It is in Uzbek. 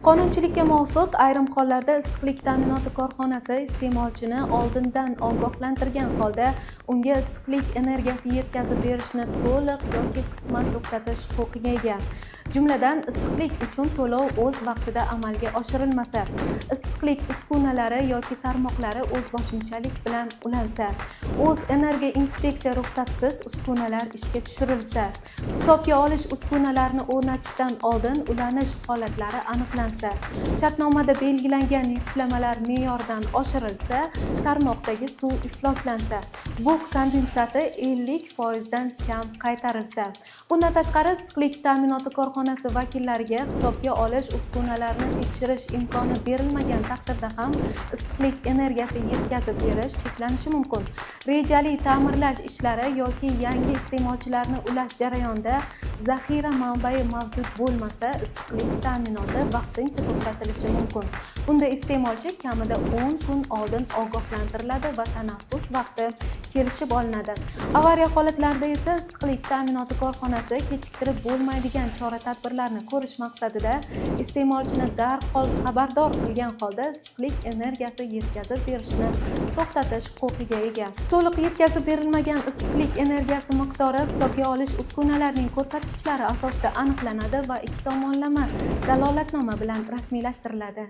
Qonunchilikka muvofiq, ayrim hollarda issiqlik ta'minoti korxonasi iste'molchini oldindan ogohlantirgan holda unga issiqlik energiyasi yetkazib berishni to'liq yoki qisman to'xtatish huquqiga ega. Jumladan, issiqlik uchun to'lov o'z vaqtida amalga oshirilmasa, issiqlik uskunalari yoki tarmoqlari o'zboshimchalik bilan ulansa, o'z energiya inspeksiya ruxsatsiz uskunalar ishga tushirilsa, hisobga olish uskunalarini o'rnatishdan oldin ulanish holatlari aniqlansa, shartnomada belgilangan yuklamalar me'yordan oshirilsa, tarmoqdagi suv ifloslansa, bug' kondensati 50% dan kam qaytarilsa. Bundan tashqari, issiqlik ta'minoti korxonasi vakillariga hisobga olish uskunalarini tekshirish imkoni berilmagan taqdirda ham issiqlik energiyasi yetkazib berish cheklanishi mumkin. Rejali ta'mirlash ishlari yoki yangi iste'molchilarni ulash jarayonida zaxira manbai mavjud bo'lmasa, issiqlik ta'minoti vaqtincha to'xtatilishi mumkin. Bunda iste'molchi kamida 10 kun oldin ogohlantiriladi va tanaffus vaqti kelishib olinadi. Avariya holatlarida esa issiqlik ta'minoti korxonasi kechiktirib bo'lmaydigan chora-tadbirlarni ko'rish maqsadida iste'molchini darhol xabardor qilgan holda issiqlik energiyasi yetkazib berishni to'xtatish huquqiga ega. To'liq yetkazib berilmagan issiqlik energiyasi miqdori hisobga olish uskunalarining ko'rsatkichlari asosida aniqlanadi va ikki tomonlama dalolatnoma bilan rasmiylashtiriladi.